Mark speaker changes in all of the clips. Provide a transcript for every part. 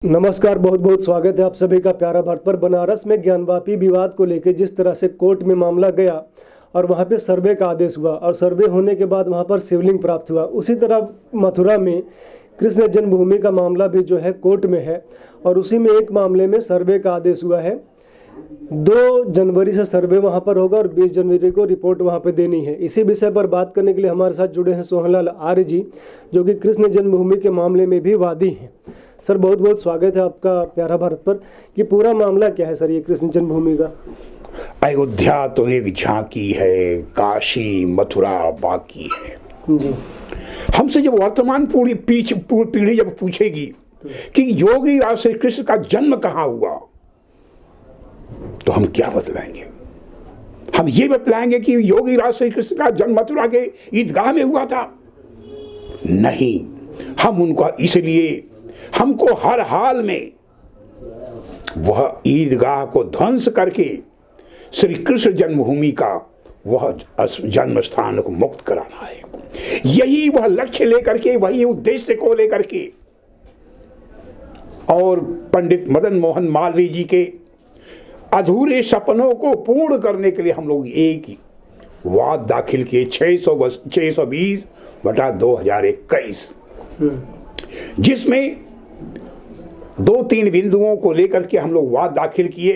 Speaker 1: नमस्कार, बहुत बहुत स्वागत है आप सभी का प्यारा भारत पर। बनारस में ज्ञानवापी विवाद को लेकर जिस तरह से कोर्ट में मामला गया और वहां पे सर्वे का आदेश हुआ और सर्वे होने के बाद वहां पर शिवलिंग प्राप्त हुआ, उसी तरह मथुरा में कृष्ण जन्मभूमि का मामला भी जो है कोर्ट में है और उसी में एक मामले में सर्वे का आदेश हुआ है। 2 जनवरी से सर्वे वहां पर होगा और 20 जनवरी को रिपोर्ट वहां पर देनी है। इसी विषय पर बात करने के लिए हमारे साथ जुड़े हैं सोहनलाल आर्य जी, जो कि कृष्ण जन्मभूमि के मामले में भी वादी हैं। सर, बहुत बहुत स्वागत है आपका प्यारा भारत पर। कि पूरा मामला क्या है सर ये कृष्ण जन्मभूमि का?
Speaker 2: अयोध्या तो एक झांकी है, काशी मथुरा बाकी है
Speaker 1: जी।
Speaker 2: हमसे जब वर्तमान पूरी पीढ़ी जब पूछेगी कि योगी राज श्री कृष्ण का जन्म कहाँ हुआ, तो हम क्या बतलाएंगे? हम ये बतलाएंगे कि योगी राज श्री कृष्ण का जन्म मथुरा के ईदगाह में हुआ था? नहीं, हम उनका इसलिए हमको हर हाल में वह ईदगाह को ध्वंस करके श्री कृष्ण जन्मभूमि का वह जन्म स्थान को मुक्त कराना है। यही वह लक्ष्य लेकर के, वही उद्देश्य को लेकर के और पंडित मदन मोहन मालवीय जी के अधूरे सपनों को पूर्ण करने के लिए हम लोग एक ही वाद दाखिल किए 620/2021, जिसमें 2-3 बिंदुओं को लेकर के हम लोग वाद दाखिल किए।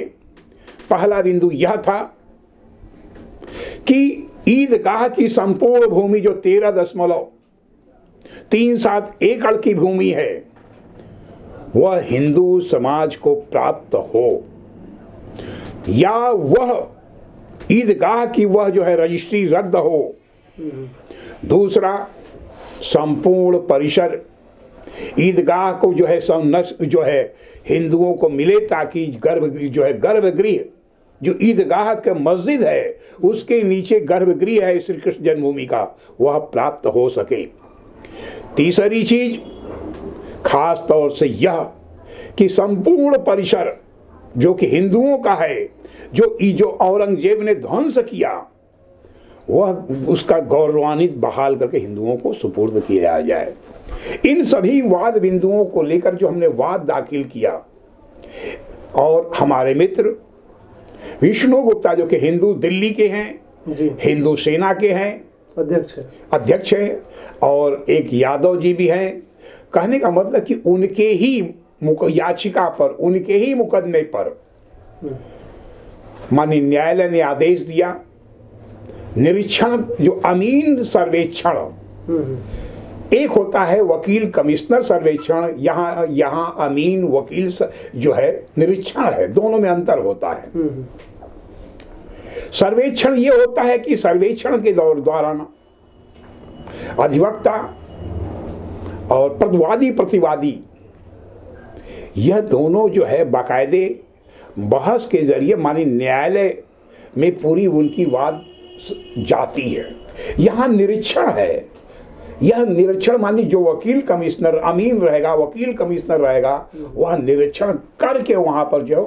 Speaker 2: पहला बिंदु यह था कि ईदगाह की संपूर्ण भूमि जो 13.37 एकड़ की भूमि है, वह हिंदू समाज को प्राप्त हो, या वह ईदगाह की वह जो है रजिस्ट्री रद्द हो। दूसरा, संपूर्ण परिसर ईदगाह को जो है हिंदुओं को मिले, ताकि गर्भगृह जो ईदगाह के मस्जिद है उसके नीचे गर्भगृह है श्री कृष्ण जन्मभूमि का, वह प्राप्त हो सके। तीसरी चीज खास तौर से यह कि संपूर्ण परिसर जो कि हिंदुओं का है, जो औरंगजेब ने ध्वंस किया, वह उसका गौरवान्वित बहाल करके हिंदुओं को सुपुर्द किया जाए। इन सभी वाद बिंदुओं को लेकर जो हमने वाद दाखिल किया, और हमारे मित्र विष्णु गुप्ता जो कि हिंदू दिल्ली के हैं, हिंदू सेना के हैं, अध्यक्ष हैं, और एक यादव जी भी हैं। कहने का मतलब कि उनके ही याचिका पर, उनके ही मुकदमे पर माननीय न्यायालय ने आदेश दिया। निरीक्षण जो अमीन सर्वेक्षण, एक होता है वकील कमिश्नर सर्वेक्षण, यहाँ अमीन वकील जो है निरीक्षण है, दोनों में अंतर होता है। सर्वेक्षण ये होता है कि सर्वेक्षण के दौरान अधिवक्ता और प्रतिवादी यह दोनों जो है बाकायदे बहस के जरिए मानी न्यायालय में पूरी उनकी बात जाती है। यहाँ निरीक्षण है। यह निरीक्षण मानी जो वकील कमिश्नर अमीन रहेगा, वकील कमिश्नर रहेगा, वह निरीक्षण करके वहां पर जो है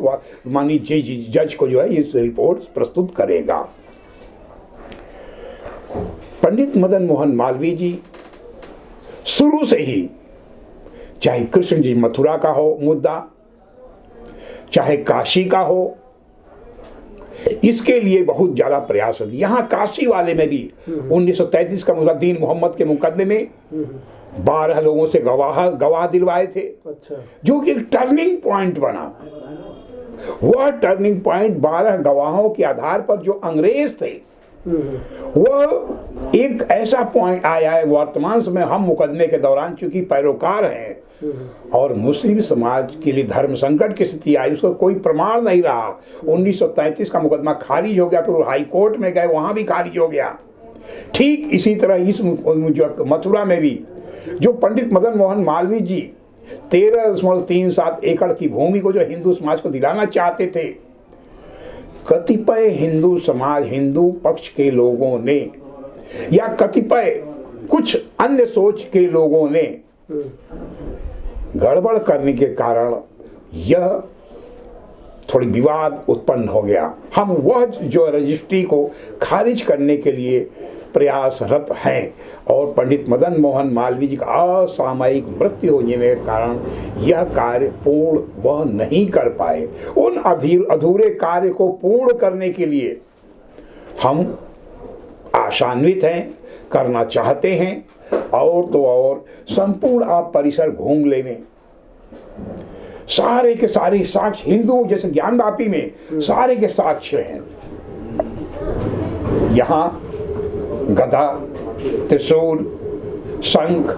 Speaker 2: मानी जज को जो है इस रिपोर्ट प्रस्तुत करेगा। पंडित मदन मोहन मालवीय जी शुरू से ही, चाहे कृष्ण जी मथुरा का हो मुद्दा, चाहे काशी का हो, इसके लिए बहुत ज्यादा प्रयास है। यहाँ काशी वाले में भी 1933 का मुद्दीन मोहम्मद के मुकदमे में 12 लोगों से गवाह दिलवाए थे। अच्छा। जो कि एक टर्निंग पॉइंट बना। वह टर्निंग पॉइंट 12 गवाहों के आधार पर जो अंग्रेज थे, वह एक ऐसा पॉइंट आया है वर्तमान समय हम मुकदमे के दौरान, चूंकि पैरोकार हैं और मुस्लिम समाज के लिए धर्म संकट की स्थिति आई, उसका कोई प्रमाण नहीं रहा। 1933 का मुकदमा खारिज हो गया, फिर हाई कोर्ट में गए, वहां भी खारिज हो गया। ठीक इसी तरह इस मथुरा में भी जो पंडित मदन मोहन मालवीय जी 13.37 एकड़ की भूमि को जो हिंदू समाज को दिलाना चाहते थे, कतिपय हिंदू पक्ष के लोगों ने या कतिपय कुछ अन्य सोच के लोगों ने गड़बड़ करने के कारण यह थोड़ी विवाद उत्पन्न हो गया। हम वह जो रजिस्ट्री को खारिज करने के लिए प्रयासरत हैं और पंडित मदन मोहन मालवीय जी का असामयिक मृत्यु होने के कारण यह कार्य पूर्ण वह नहीं कर पाए। उन अधूरे कार्य को पूर्ण करने के लिए हम आशान्वित हैं, करना चाहते हैं। और तो और संपूर्ण आप परिसर घूम लेंगे, सारे के सारे साक्ष्य हिंदू जैसे ज्ञानवापी में सारे के साक्ष्य हैं। यहां गदा, त्रिशूल, शंख,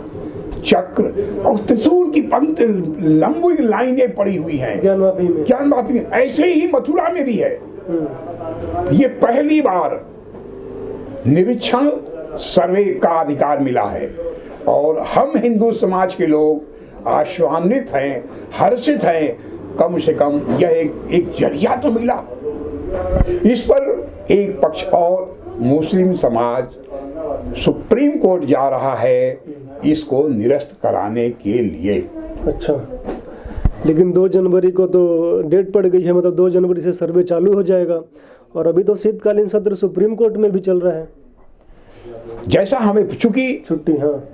Speaker 2: चक्र और त्रिशूल की पंक्ति लंबी लाइनें पड़ी हुई हैं ज्ञानवापी में। ऐसे ही मथुरा में भी है। ये पहली बार निरीक्षण सर्वे का अधिकार मिला है और हम हिंदू समाज के लोग आश्वान्वित हैं, हर्षित हैं। कम से कम यह एक जरिया तो मिला। इस पर एक पक्ष और मुस्लिम समाज सुप्रीम कोर्ट जा रहा है इसको निरस्त कराने के लिए।
Speaker 1: अच्छा, लेकिन 2 जनवरी को तो डेट पड़ गई है, मतलब 2 जनवरी से सर्वे चालू हो जाएगा और अभी तो शीतकालीन सत्र सुप्रीम कोर्ट में भी चल रहा है।
Speaker 2: जैसा हमें चूंकि
Speaker 1: छुट्टी, हाँ,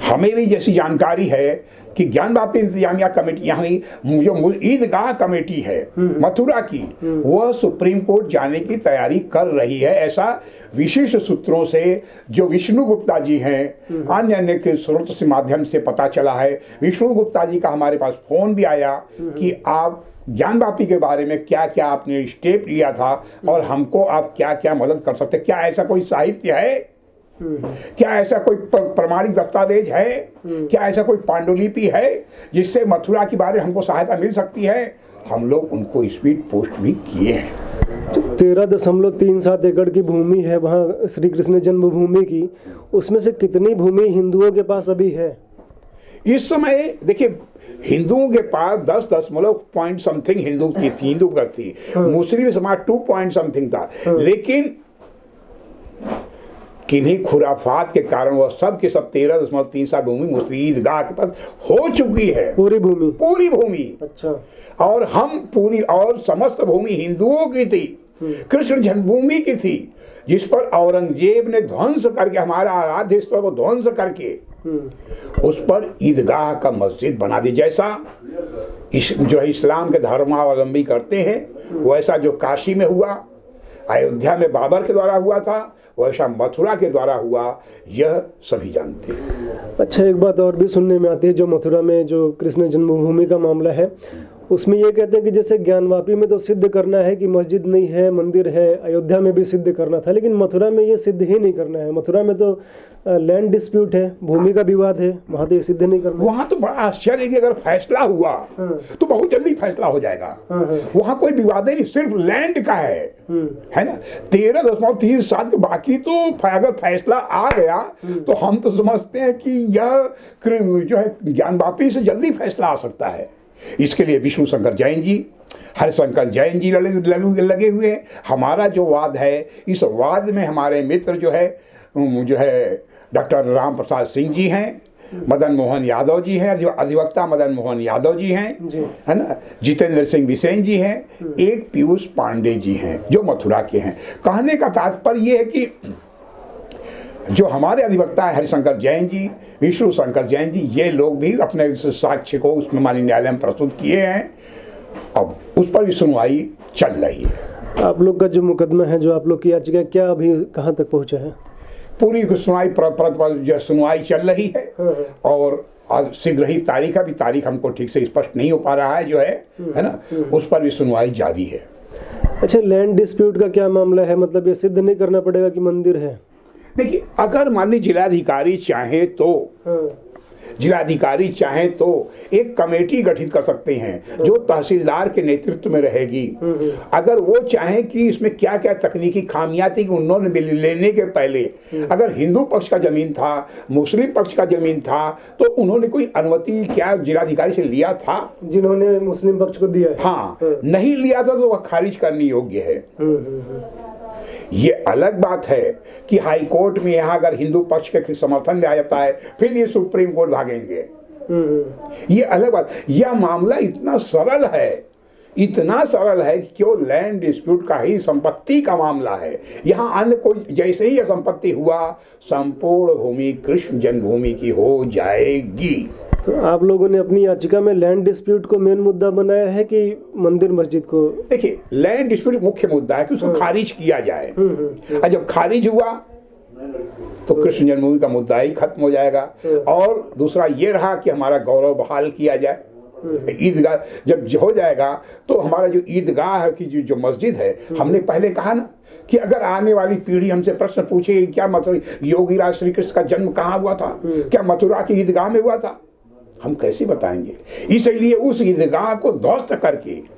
Speaker 2: हमें भी जैसी जानकारी है कि ज्ञानवापी इंतजामिया कमेटी यहाँ जो ईदगाह कमेटी है मथुरा की, वह सुप्रीम कोर्ट जाने की तैयारी कर रही है। ऐसा विशिष्ट सूत्रों से जो विष्णु गुप्ता जी हैं, अन्य अन्य के स्रोत से माध्यम से पता चला है। विष्णु गुप्ता जी का हमारे पास फोन भी आया कि आप ज्ञानवापी के बारे में क्या क्या आपने स्टेप लिया था और हमको आप क्या क्या मदद कर सकते, क्या ऐसा कोई साहित्य है, क्या ऐसा कोई प्रमाणिक दस्तावेज है, क्या ऐसा कोई पांडुलिपि है जिससे मथुरा के बारे में हमको सहायता मिल सकती है। हम लोग उनको स्पीड पोस्ट भी किए हैं।
Speaker 1: 13.37 एकड़ की भूमि है वहाँ श्री कृष्ण जन्मभूमि की, उसमें से कितनी भूमि हिंदुओं के पास अभी है?
Speaker 2: इस समय देखिए हिंदुओं के पास 10 समथिंग हिंदू की थी, हिंदू कर थी। मुस्लिम समाज 2 समथिंग था। लेकिन किन्हीं खुराफात के कारण वह सब के सब 13.37 भूमि मुस्लिम ईदगाह के पास हो चुकी है।
Speaker 1: पूरी भूमि।
Speaker 2: अच्छा। और हम पूरी और समस्त भूमि हिंदुओं की थी, कृष्ण जन्मभूमि की थी, जिस पर औरंगजेब ने ध्वंस करके, हमारा आराध्य स्थल को ध्वंस करके उस पर ईदगाह का मस्जिद बना दी। जैसा जो है इस्लाम के धर्मावलंबी करते हैं वैसा जो काशी में हुआ, अयोध्या में बाबर के द्वारा हुआ था, वैसा मथुरा के द्वारा हुआ, यह सभी जानते हैं।
Speaker 1: अच्छा, एक बात और भी सुनने में आती है, जो मथुरा में जो कृष्ण जन्मभूमि का मामला है उसमें ये कहते हैं कि जैसे ज्ञानवापी में तो सिद्ध करना है कि मस्जिद नहीं है, मंदिर है, अयोध्या में भी सिद्ध करना था, लेकिन मथुरा में ये सिद्ध ही नहीं करना है। मथुरा में तो लैंड डिस्प्यूट है, भूमि का विवाद है, वहाँ तो ये सिद्ध नहीं करना।
Speaker 2: वहाँ तो बड़ा आश्चर्य है कि अगर फैसला हुआ तो बहुत जल्दी फैसला हो जाएगा। वहाँ कोई विवाद नहीं, सिर्फ लैंड का है ना। 13.37 के बाकी तो अगर फैसला आ गया तो हम तो समझते हैं कि यह जो है ज्ञानवापी से जल्दी फैसला आ सकता है। इसके लिए विष्णु शंकर जैन जी, हरिशंकर जैन जी लगे हुए हैं। हमारा जो वाद है, इस वाद में हमारे मित्र जो है डॉक्टर राम प्रसाद सिंह जी हैं, मदन मोहन यादव जी हैं, अधिवक्ता मदन मोहन यादव जी हैं, है ना, जितेंद्र सिंह बिसेन जी हैं, एक पीयूष पांडे जी हैं जो मथुरा के हैं। कहने का तात्पर्य ये है कि जो हमारे अधिवक्ता है हरिशंकर जैन जी, विष्णु शंकर जैन जी, ये लोग भी अपने साक्ष्य को उसमें माननीय न्यायालय में प्रस्तुत किए हैं। अब उस पर भी सुनवाई चल रही है।
Speaker 1: आप लोग का जो मुकदमा है, जो आप लोग की याचिका, क्या अभी कहाँ तक पहुँचा है?
Speaker 2: पूरी सुनवाई सुनवाई चल रही है और आज शीघ्र ही तारीख हमको ठीक से स्पष्ट नहीं हो पा रहा है जो है ना, उस पर भी सुनवाई जारी है।
Speaker 1: अच्छा, लैंड डिस्प्यूट का क्या मामला है? मतलब ये सिद्ध नहीं करना पड़ेगा कि मंदिर है?
Speaker 2: देखिए, अगर माननीय जिलाधिकारी चाहे तो एक कमेटी गठित कर सकते हैं जो तहसीलदार के नेतृत्व में रहेगी। अगर वो चाहे कि इसमें क्या क्या तकनीकी खामियां थी कि उन्होंने लेने के पहले अगर हिंदू पक्ष का जमीन था, मुस्लिम पक्ष का जमीन था, तो उन्होंने कोई अनुमति क्या जिलाधिकारी से लिया था?
Speaker 1: जिन्होंने मुस्लिम पक्ष को दिया है,
Speaker 2: हाँ, नहीं लिया था तो वह खारिज करने योग्य है। ये अलग बात है कि हाई कोर्ट में यहाँ अगर हिंदू पक्ष के समर्थन में आ जाता है फिर ये सुप्रीम कोर्ट भागेंगे, ये अलग बात। यह मामला इतना सरल है इतना सरल है कि केवल लैंड डिस्प्यूट का ही संपत्ति का मामला है। यहाँ अन्य कोई, जैसे ही यह संपत्ति हुआ संपूर्ण भूमि कृष्ण जन्मभूमि की हो जाएगी।
Speaker 1: तो आप लोगों ने अपनी याचिका में लैंड डिस्प्यूट को मेन मुद्दा बनाया है कि मंदिर मस्जिद को?
Speaker 2: देखिए, लैंड डिस्प्यूट मुख्य मुद्दा है कि उसको खारिज किया जाए, और जब खारिज हुआ तो कृष्ण जन्मभूमि का मुद्दा ही खत्म हो जाएगा। और दूसरा ये रहा कि हमारा गौरव बहाल किया जाए। ईदगाह जब हो जाएगा तो हमारा जो ईदगाह की जो मस्जिद है, हमने पहले कहा ना कि अगर आने वाली पीढ़ी हमसे प्रश्न पूछे क्या मतलब योगीराज श्री कृष्ण का जन्म कहाँ हुआ था, क्या मथुरा की ईदगाह में हुआ था, हम कैसे बताएंगे। इसलिए उस ईदगाह को ध्वस्त करके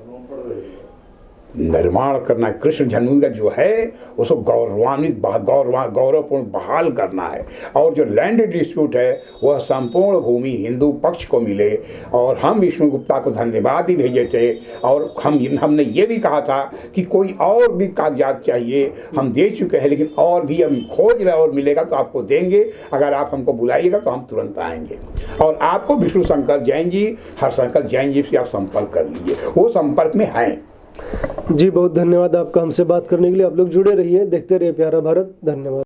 Speaker 2: निर्माण करना, कृष्ण जन्मभूमि का जो है उसको गौरवपूर्ण बहाल करना है। और जो लैंड डिस्प्यूट है वह संपूर्ण भूमि हिंदू पक्ष को मिले। और हम विष्णु गुप्ता को धन्यवाद भी भेजे थे, और हमने ये भी कहा था कि कोई और भी कागजात चाहिए, हम दे चुके हैं, लेकिन और भी हम खोज रहे और मिलेगा तो आपको देंगे। अगर आप हमको बुलाइएगा तो हम तुरंत आएंगे। और आपको विष्णु शंकर जैन जी, हरशंकर जैन जी से आप संपर्क कर लीजिए, वो संपर्क में हैं।
Speaker 1: जी बहुत धन्यवाद आपका हमसे बात करने के लिए। आप लोग जुड़े रहिए, देखते रहिए प्यारा भारत। धन्यवाद।